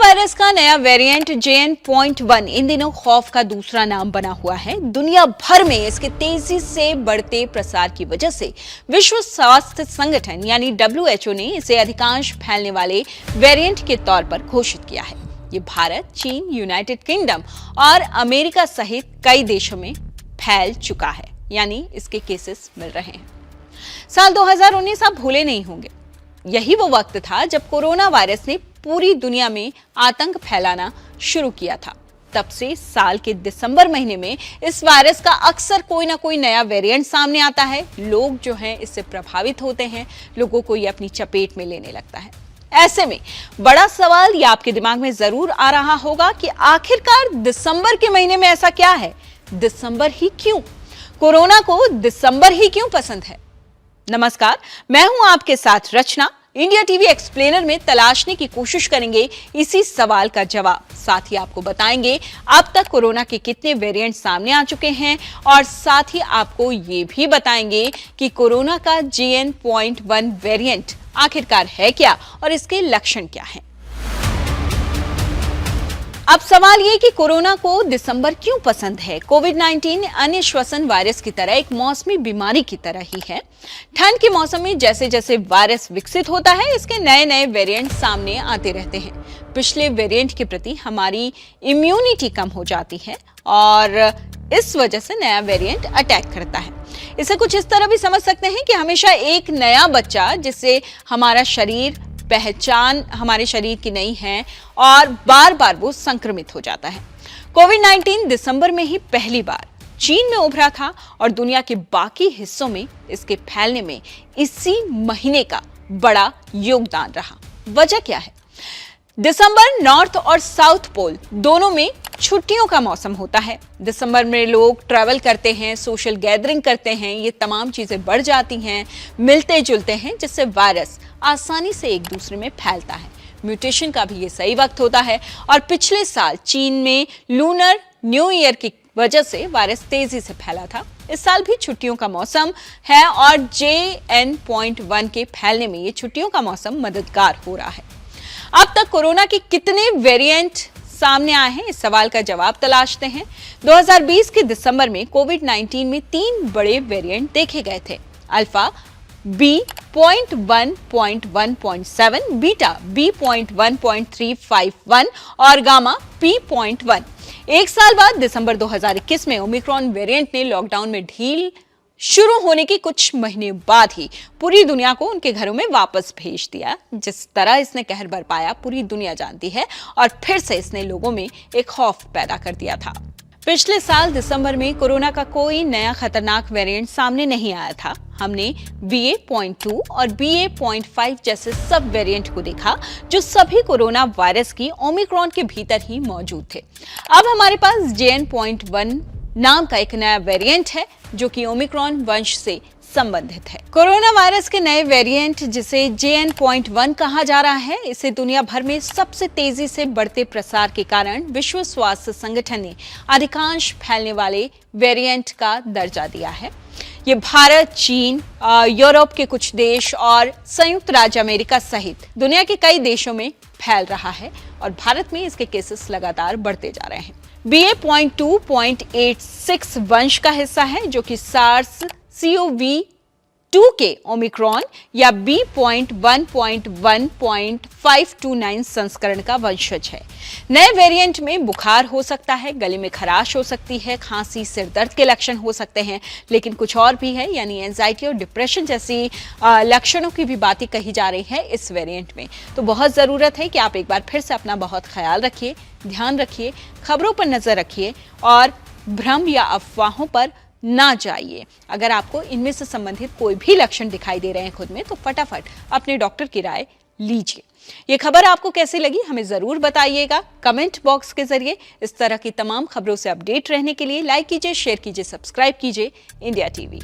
Virus का नया variant JN.1 इन दिनों खौफ का दूसरा नाम बना हुआ है। दुनिया भर में इसके तेजी से बढ़ते प्रसार की वजह से विश्व स्वास्थ्य संगठन यानी WHO ने इसे अधिकांश फैलने वाले वेरिएंट के तौर पर घोषित किया है। ये भारत, चीन, यूनाइटेड किंगडम और अमेरिका सहित कई देशों में फैल चुका है, यानी इसके केसेस मिल रहे हैं। साल 2019 आप भूले नहीं होंगे। यही वो वक्त था जब कोरोना वायरस ने पूरी दुनिया में आतंक फैलाना शुरू किया था। तब से साल के दिसंबर महीने में इस वायरस का अक्सर कोई ना कोई नया वेरिएंट सामने आता है। लोग जो हैं इससे प्रभावित होते हैं, लोगों को ये अपनी चपेट में लेने लगता है। ऐसे में बड़ा सवाल ये आपके दिमाग में जरूर आ रहा होगा कि आखिरकार दिसंबर के महीने में ऐसा क्या है? दिसंबर ही क्यों? कोरोना को दिसंबर ही क्यों पसंद है? नमस्कार, मैं हूं आपके साथ रचना। इंडिया टीवी एक्सप्लेनर में तलाशने की कोशिश करेंगे इसी सवाल का जवाब। साथ ही आपको बताएंगे अब तक कोरोना के कितने वेरिएंट सामने आ चुके हैं और साथ ही आपको ये भी बताएंगे कि कोरोना का JN.1 वेरिएंट आखिरकार है क्या और इसके लक्षण क्या हैं। अब सवाल ये कि कोरोना को दिसंबर क्यों पसंद है? कोविड-19 अन्य श्वसन वायरस की तरह एक मौसमी बीमारी की तरह ही है। ठंड के मौसम में जैसे जैसे वायरस विकसित होता है, इसके नए नए वेरिएंट सामने आते रहते हैं। पिछले वेरिएंट के प्रति हमारी इम्यूनिटी कम हो जाती है और इस वजह से नया वेरिएंट अटैक करता है। इसे कुछ इस तरह भी समझ सकते हैं कि हमेशा एक नया बच्चा जिससे हमारा शरीर पहचान हमारे शरीर की नहीं है और बार बार वो संक्रमित हो जाता है। कोविड-19 दिसंबर में ही पहली बार चीन में उभरा था और दुनिया के बाकी हिस्सों में इसके फैलने में इसी महीने का बड़ा योगदान रहा। वजह क्या है? दिसंबर नॉर्थ और साउथ पोल दोनों में छुट्टियों का मौसम होता है। दिसंबर में लोग ट्रैवल करते हैं, सोशल गैदरिंग करते हैं, ये तमाम चीजें बढ़ जाती हैं, मिलते जुलते हैं, जिससे वायरस आसानी से एक दूसरे में फैलता है। म्यूटेशन का भी ये सही वक्त होता है और पिछले साल चीन में लूनर न्यू ईयर की वजह से वायरस तेजी से फैला था। इस साल भी छुट्टियों का मौसम है और JN.1 के फैलने में ये छुट्टियों का मौसम मददगार हो रहा है। अब तक कोरोना के कितने वेरिएंट सामने आए हैं, इस सवाल का जवाब तलाशते हैं। 2020 के दिसंबर में कोविड-19 में 3 बड़े वेरिएंट देखे गए थे। अल्फा B.1.1.7, बीटा B.1.351 और गामा P.1। एक साल बाद दिसंबर 2021 में ओमिक्रॉन वेरिएंट ने लॉकडाउन में ढील शुरू होने के कुछ महीने बाद ही पूरी दुनिया को उनके घरों में वापस भेज दिया। जिस तरह इसने कहर बरपाया पूरी दुनिया जानती है और फिर से इसने लोगों में एक खौफ पैदा कर दिया था। पिछले साल दिसंबर में कोरोना का कोई नया खतरनाक वेरिएंट सामने नहीं आया था। हमने BA.2 और BA.5 जैसे सब वेरिएंट को देखा जो सभी कोरोना वायरस की ओमिक्रॉन के भीतर ही मौजूद थे। अब हमारे पास JN.1 नाम का एक नया वेरिएंट है जो कि ओमिक्रॉन वंश से संबंधित है। कोरोना वायरस के नए वेरिएंट जिसे JN.1 कहा जा रहा है, इसे दुनिया भर में सबसे तेजी से बढ़ते प्रसार के कारण विश्व स्वास्थ्य संगठन ने अधिकांश फैलने वाले वेरिएंट का दर्जा दिया है। ये भारत, चीन, यूरोप के कुछ देश और संयुक्त राज्य अमेरिका सहित दुनिया के कई देशों में फैल रहा है और भारत में इसके केसेस लगातार बढ़ते जा रहे हैं। BA.2.86 वंश का हिस्सा है जो कि SARS-CoV-2 के ओमिक्रॉन या B.1.1.529 संस्करण का वंशज है। नए वेरिएंट में बुखार हो सकता है, गले में खराश हो सकती है, खांसी, सिर दर्द के लक्षण हो सकते हैं, लेकिन कुछ और भी है, यानी एंजाइटी और डिप्रेशन जैसी लक्षणों की भी बातें कही जा रही है इस वेरिएंट में। तो बहुत ज़रूरत है कि आप एक बार फिर से अपना बहुत ख्याल रखिए, ध्यान रखिए, खबरों पर नजर रखिए और भ्रम या अफवाहों पर ना जाइए। अगर आपको इनमें से संबंधित कोई भी लक्षण दिखाई दे रहे हैं खुद में, तो फटाफट अपने डॉक्टर की राय लीजिए। ये खबर आपको कैसी लगी हमें जरूर बताइएगा कमेंट बॉक्स के जरिए। इस तरह की तमाम खबरों से अपडेट रहने के लिए लाइक कीजिए, शेयर कीजिए, सब्सक्राइब कीजिए इंडिया टीवी।